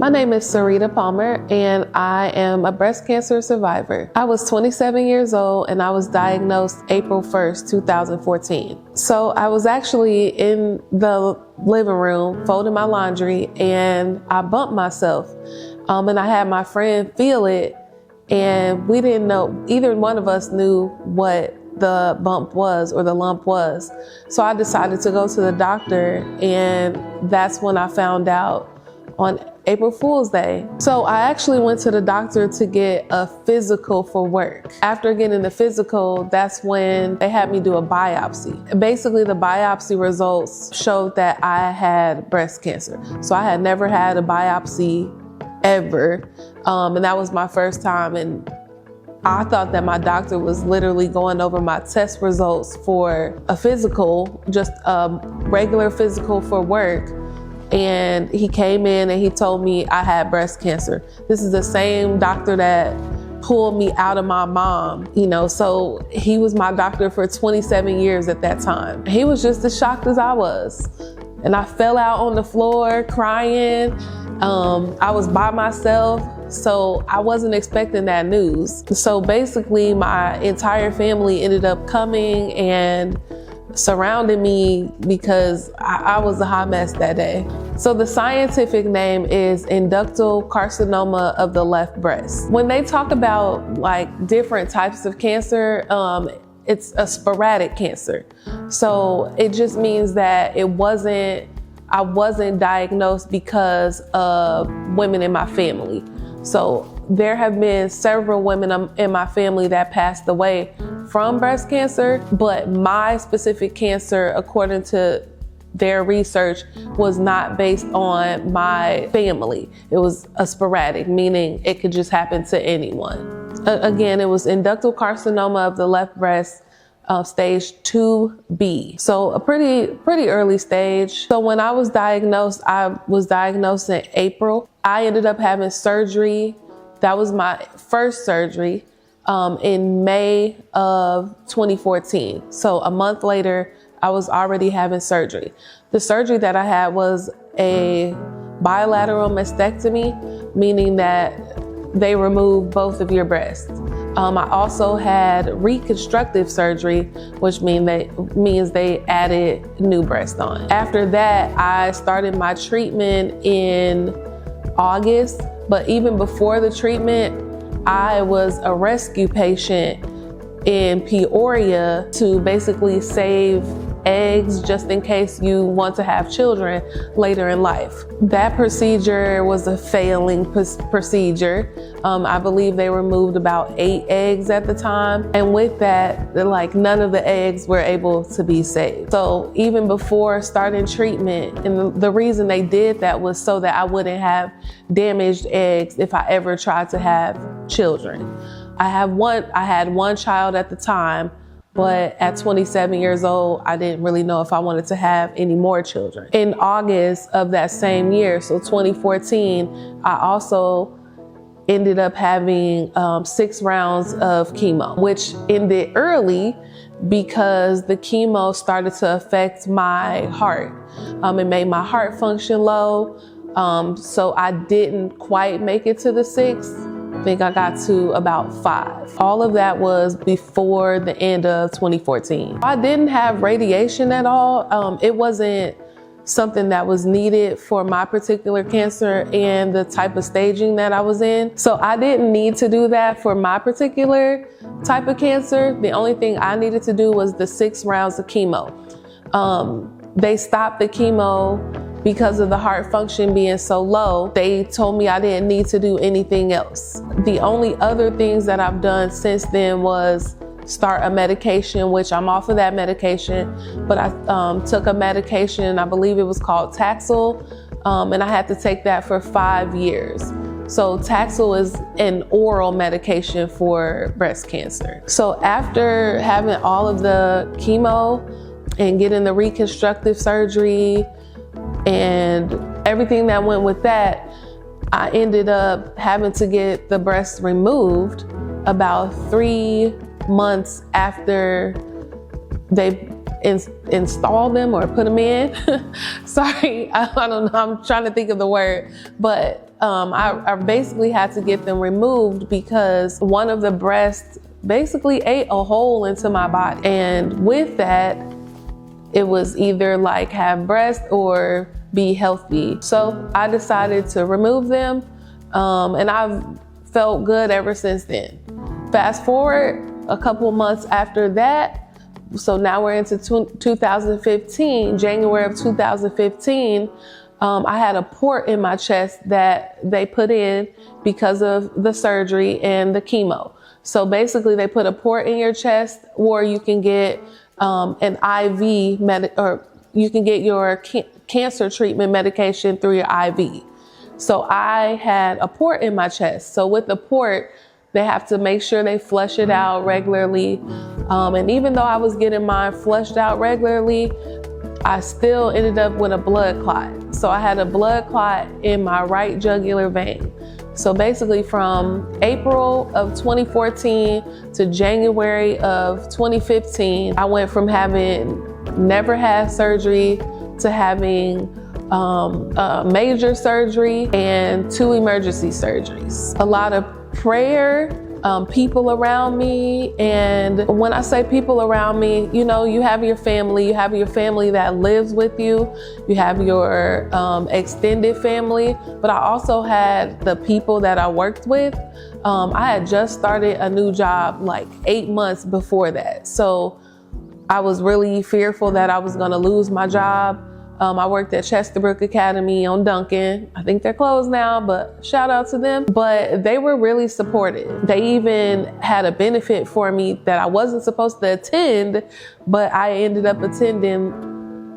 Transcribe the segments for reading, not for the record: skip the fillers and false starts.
My name is Serita Palmer, and I am a breast cancer survivor. I was 27 years old, and I was diagnosed April 1st, 2014. So I was actually in the living room folding my laundry, and I bumped myself. And I had my friend feel it, and we didn't know, either one of us knew what the bump was or the lump was. So I decided to go to the doctor, and that's when I found out on April Fool's Day. So I actually went to the doctor to get a physical for work. After getting the physical, that's when they had me do a biopsy. Basically, the biopsy results showed that I had breast cancer. So I had never had a biopsy ever. And that was my first time. And I thought that my doctor was literally going over my test results for a physical, just a regular physical for work. And he came in and he told me I had breast cancer. This is the same doctor that pulled me out of my mom, so he was my doctor for 27 years at that time. He was just as shocked as I was. And I fell out on the floor crying. I was by myself, so I wasn't expecting that news. So basically my entire family ended up coming and surrounding me because I was a hot mess that day. So the scientific name is ductal carcinoma of the left breast. When they talk about like different types of cancer, it's a sporadic cancer. So it just means that I wasn't diagnosed because of women in my family. So there have been several women in my family that passed away from breast cancer, but my specific cancer, according to their research, was not based on my family. It was a sporadic, meaning it could just happen to anyone. Again, it was ductal carcinoma of the left breast, stage 2B. So a pretty early stage. So when I was diagnosed in April. I ended up having surgery. That was my first surgery in May of 2014. So a month later, I was already having surgery. The surgery that I had was a bilateral mastectomy, meaning that they removed both of your breasts. I also had reconstructive surgery, which means they added new breasts on. After that, I started my treatment in August, but even before the treatment, I was a rescue patient in Peoria to basically save eggs just in case you want to have children later in life. That procedure was a failing procedure. I believe they removed about 8 eggs at the time. And with that, none of the eggs were able to be saved. So even before starting treatment, and the reason they did that was so that I wouldn't have damaged eggs if I ever tried to have children. I had one child at the time, but at 27 years old, I didn't really know if I wanted to have any more children. In August of that same year, so 2014, I also ended up having 6 rounds of chemo, which ended early because the chemo started to affect my heart. It made my heart function low, so I didn't quite make it to the 6. I think I got to about 5. All of that was before the end of 2014. I didn't have radiation at all. It wasn't something that was needed for my particular cancer and the type of staging that I was in. So I didn't need to do that for my particular type of cancer. The only thing I needed to do was the 6 rounds of chemo. They stopped the chemo because of the heart function being so low. They told me I didn't need to do anything else. The only other things that I've done since then was start a medication, which I'm off of that medication, but I took a medication, I believe it was called Taxol, and I had to take that for 5 years. So Taxol is an oral medication for breast cancer. So after having all of the chemo and getting the reconstructive surgery, and everything that went with that, I ended up having to get the breast removed about 3 months after they install them or put them in. Sorry, I don't know, I'm trying to think of the word, but I basically had to get them removed because one of the breasts basically ate a hole into my body. And with that, it was either like have breast or be healthy. So I decided to remove them, and I've felt good ever since then. Fast forward a couple months after that, so now we're into 2015, January of 2015, I had a port in my chest that they put in because of the surgery and the chemo. So basically they put a port in your chest, or you can get an IV or you can get your cancer treatment medication through your IV. So I had a port in my chest. So with the port, they have to make sure they flush it out regularly. And even though I was getting mine flushed out regularly, I still ended up with a blood clot. So I had a blood clot in my right jugular vein. So basically from April of 2014 to January of 2015, I went from having never had surgery to having major surgery and 2 emergency surgeries. A lot of prayer, people around me. And when I say people around me, you know, you have your family that lives with you, you have your extended family, but I also had the people that I worked with. I had just started a new job like 8 months before that. So I was really fearful that I was gonna lose my job. I worked at Chesterbrook Academy on Duncan. I think they're closed now, but shout out to them. But they were really supportive. They even had a benefit for me that I wasn't supposed to attend, but I ended up attending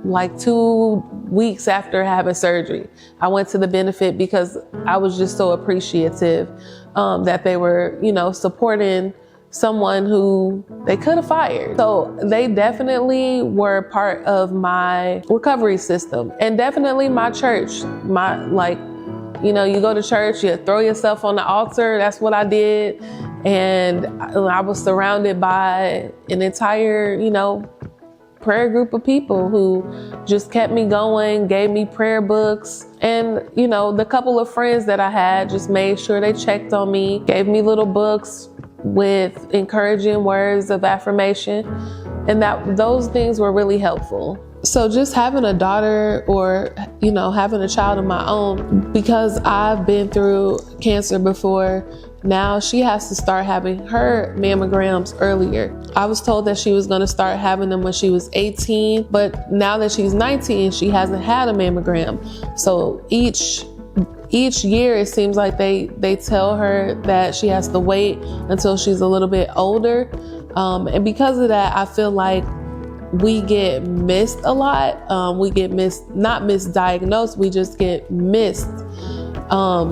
like 2 weeks after having surgery. I went to the benefit because I was just so appreciative that they were, you know, supporting someone who they could have fired. So they definitely were part of my recovery system, and definitely my church. You know, you go to church, you throw yourself on the altar. That's what I did. And I was surrounded by an entire, you know, prayer group of people who just kept me going, gave me prayer books. And, you know, the couple of friends that I had just made sure they checked on me, gave me little books with encouraging words of affirmation, and those things were really helpful. So just having a daughter, or, you know, having a child of my own, because I've been through cancer before, now she has to start having her mammograms earlier. I was told that she was going to start having them when she was 18, but now that she's 19, she hasn't had a mammogram. So each year, it seems like they tell her that she has to wait until she's a little bit older. And because of that, I feel like we get missed a lot. We get not misdiagnosed, we just get missed.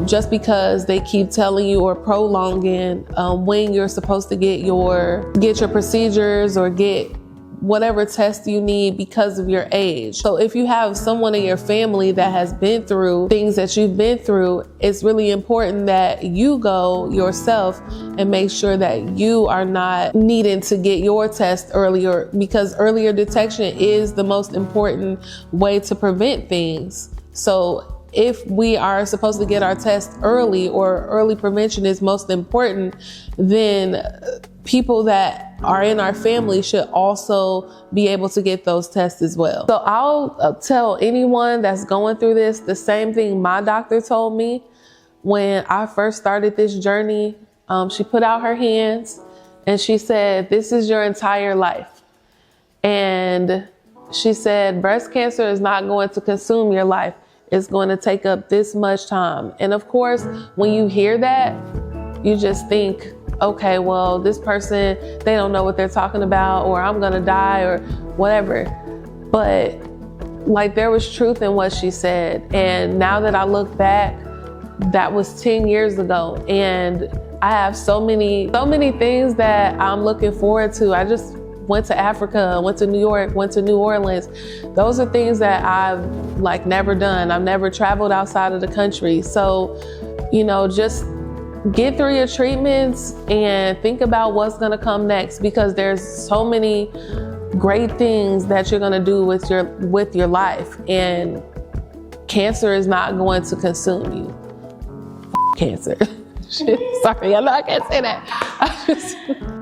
Just because they keep telling you or prolonging when you're supposed to get your procedures or get whatever test you need because of your age. So if you have someone in your family that has been through things that you've been through, it's really important that you go yourself and make sure that you are not needing to get your test earlier, because earlier detection is the most important way to prevent things. So if we are supposed to get our test early, or early prevention is most important, then people that are in our family should also be able to get those tests as well. So I'll tell anyone that's going through this the same thing my doctor told me when I first started this journey. She put out her hands and she said, "This is your entire life." And she said, breast cancer is not going to consume your life. It's going to take up this much time. And of course, when you hear that, you just think, okay, well, this person, they don't know what they're talking about, or I'm gonna die, or whatever. But like, there was truth in what she said. And now that I look back, that was 10 years ago. And I have so many things that I'm looking forward to. I just went to Africa, went to New York, went to New Orleans. Those are things that I've like never done. I've never traveled outside of the country. So, you know, just get through your treatments and think about what's gonna come next, because there's so many great things that you're gonna do with your life, and cancer is not going to consume you. cancer. Sorry, I know I can't say that.